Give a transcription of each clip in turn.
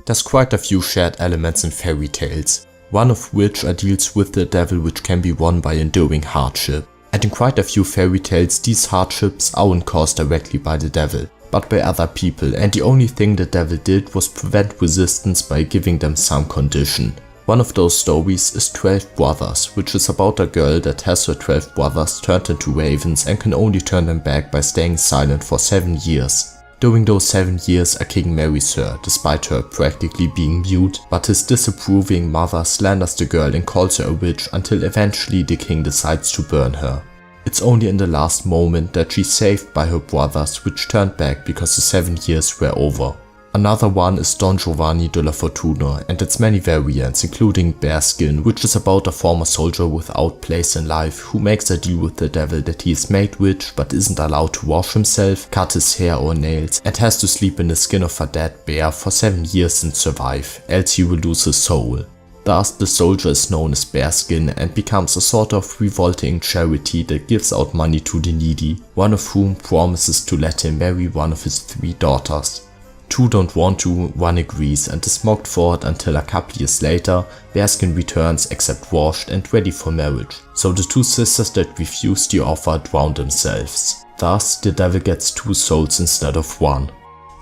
There's quite a few shared elements in fairy tales, one of which are deals with the devil which can be won by enduring hardship. And in quite a few fairy tales these hardships aren't caused directly by the devil, but by other people, and the only thing the devil did was prevent resistance by giving them some condition. One of those stories is 12 Brothers, which is about a girl that has her 12 brothers turned into ravens and can only turn them back by staying silent for 7 years. During those 7 years a king marries her, despite her practically being mute, but his disapproving mother slanders the girl and calls her a witch until eventually the king decides to burn her. It's only in the last moment that she's saved by her brothers, which turned back because the 7 years were over. Another one is Don Giovanni della Fortuna and its many variants, including Bearskin, which is about a former soldier without place in life who makes a deal with the devil that he is made witch but isn't allowed to wash himself, cut his hair or nails, and has to sleep in the skin of a dead bear for 7 years and survive, else he will lose his soul. Thus the soldier is known as Bearskin and becomes a sort of revolting charity that gives out money to the needy, one of whom promises to let him marry one of his 3 daughters. 2 don't want to, 1 agrees and is mocked for it until a couple years later Bearskin returns except washed and ready for marriage, so the 2 sisters that refuse the offer drown themselves. Thus the devil gets 2 souls instead of 1.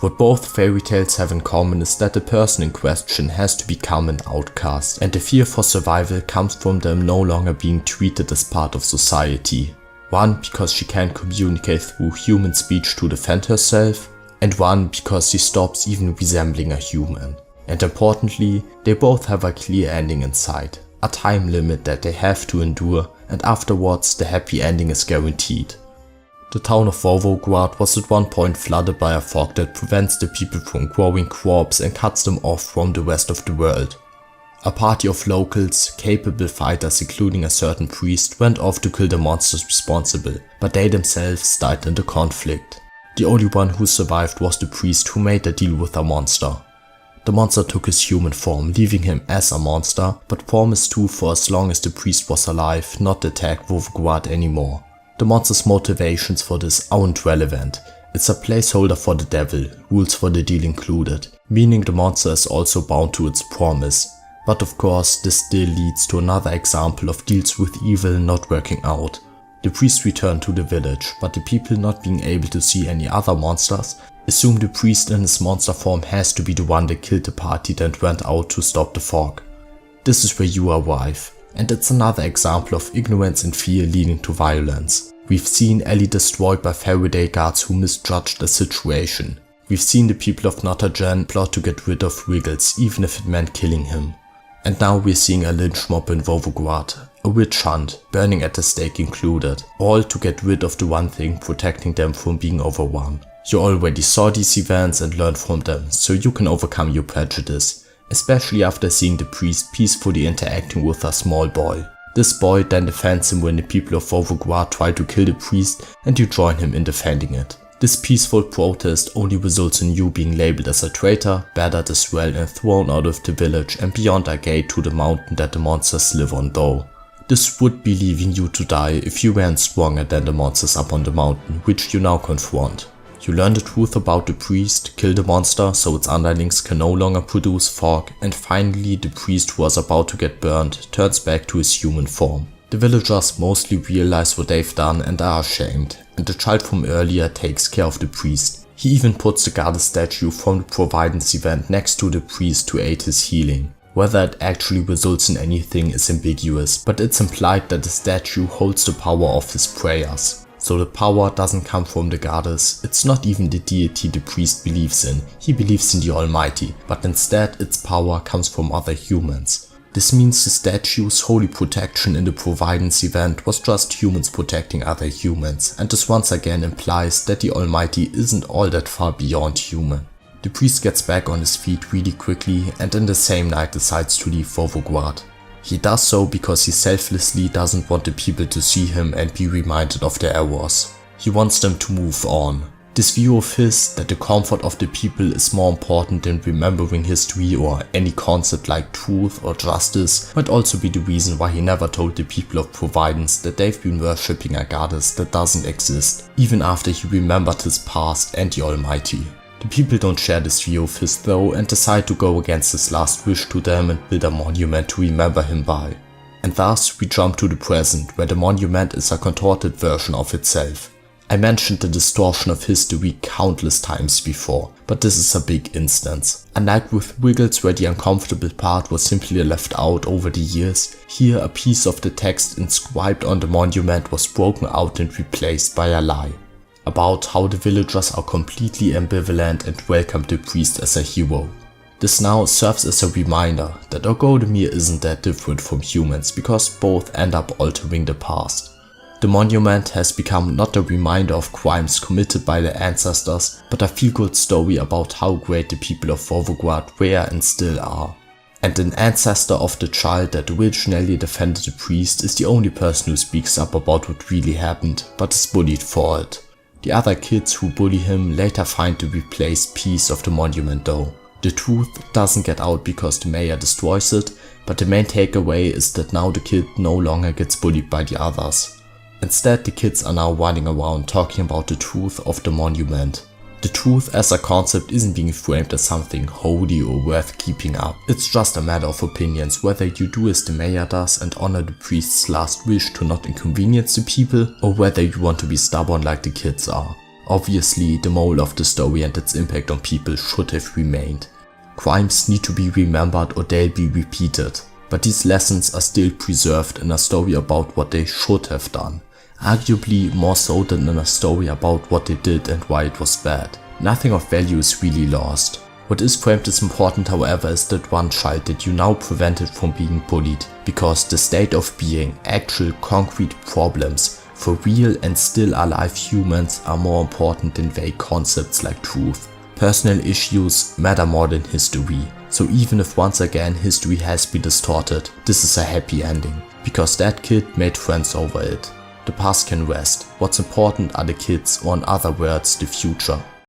What both fairy tales have in common is that the person in question has to become an outcast, and the fear for survival comes from them no longer being treated as part of society. One because she can't communicate through human speech to defend herself, and one because she stops even resembling a human. And importantly, they both have a clear ending in sight, a time limit that they have to endure, and afterwards the happy ending is guaranteed. The town of Vovograd was at one point flooded by a fog that prevents the people from growing crops and cuts them off from the rest of the world. A party of locals, capable fighters including a certain priest, went off to kill the monsters responsible, but they themselves died in the conflict. The only one who survived was the priest who made a deal with a monster. The monster took his human form, leaving him as a monster, but promised to, for as long as the priest was alive, not attack Vovograd anymore. The monster's motivations for this aren't relevant. It's a placeholder for the devil, rules for the deal included, meaning the monster is also bound to its promise. But of course, this still leads to another example of deals with evil not working out. The priest returned to the village, but the people, not being able to see any other monsters, assume the priest in his monster form has to be the one that killed the party that went out to stop the fog. This is where you arrive, and it's another example of ignorance and fear leading to violence. We've seen Ellie destroyed by Faraday guards who misjudged the situation. We've seen the people of Notre Dame plot to get rid of Wiggles, even if it meant killing him. And now we're seeing a lynch mob in Vovograd, a witch hunt, burning at the stake included, all to get rid of the one thing protecting them from being overrun. You already saw these events and learned from them, so you can overcome your prejudice, especially after seeing the priest peacefully interacting with a small boy. This boy then defends him when the people of Vovograd try to kill the priest and you join him in defending it. This peaceful protest only results in you being labeled as a traitor, battered as well and thrown out of the village and beyond a gate to the mountain that the monsters live on though. This would be leaving you to die if you weren't stronger than the monsters up on the mountain, which you now confront. You learn the truth about the priest, kill the monster so its underlings can no longer produce fog, and finally the priest who was about to get burned turns back to his human form. The villagers mostly realize what they've done and are ashamed, and the child from earlier takes care of the priest. He even puts the goddess statue from the Providence event next to the priest to aid his healing. Whether it actually results in anything is ambiguous, but it's implied that the statue holds the power of his prayers. So the power doesn't come from the goddess, it's not even the deity the priest believes in, he believes in the Almighty, but instead its power comes from other humans. This means the statue's holy protection in the Providence event was just humans protecting other humans, and this once again implies that the Almighty isn't all that far beyond human. The priest gets back on his feet really quickly and in the same night decides to leave Vovograd. He does so because he selflessly doesn't want the people to see him and be reminded of their errors. He wants them to move on. This view of his, that the comfort of the people is more important than remembering history or any concept like truth or justice, might also be the reason why he never told the people of Providence that they've been worshipping a goddess that doesn't exist, even after he remembered his past and the Almighty. The people don't share this view of his though and decide to go against his last wish to them and build a monument to remember him by. And thus we jump to the present, where the monument is a contorted version of itself. I mentioned the distortion of history countless times before, but this is a big instance. Unlike with Wiggles, where the uncomfortable part was simply left out over the years, here a piece of the text inscribed on the monument was broken out and replaced by a lie. About how the villagers are completely ambivalent and welcome the priest as a hero. This now serves as a reminder that Orgodemir isn't that different from humans, because both end up altering the past. The monument has become not a reminder of crimes committed by the ancestors, but a feel-good story about how great the people of Vovograd were and still are. And an ancestor of the child that originally defended the priest is the only person who speaks up about what really happened, but is bullied for it. The other kids who bully him later find the replaced piece of the monument though. The truth doesn't get out because the mayor destroys it, but the main takeaway is that now the kid no longer gets bullied by the others. Instead, the kids are now running around talking about the truth of the monument. The truth as a concept isn't being framed as something holy or worth keeping up. It's just a matter of opinions, whether you do as the mayor does and honor the priest's last wish to not inconvenience the people, or whether you want to be stubborn like the kids are. Obviously, the moral of the story and its impact on people should have remained. Crimes need to be remembered or they'll be repeated, but these lessons are still preserved in a story about what they should have done. Arguably more so than in a story about what they did and why it was bad. Nothing of value is really lost. What is framed as important, however, is that one child that you now prevented from being bullied, because the state of being, actual concrete problems for real and still alive humans are more important than vague concepts like truth. Personal issues matter more than history, so even if once again history has been distorted, this is a happy ending, because that kid made friends over it. The past can rest, what's important are the kids, or in other words, the future.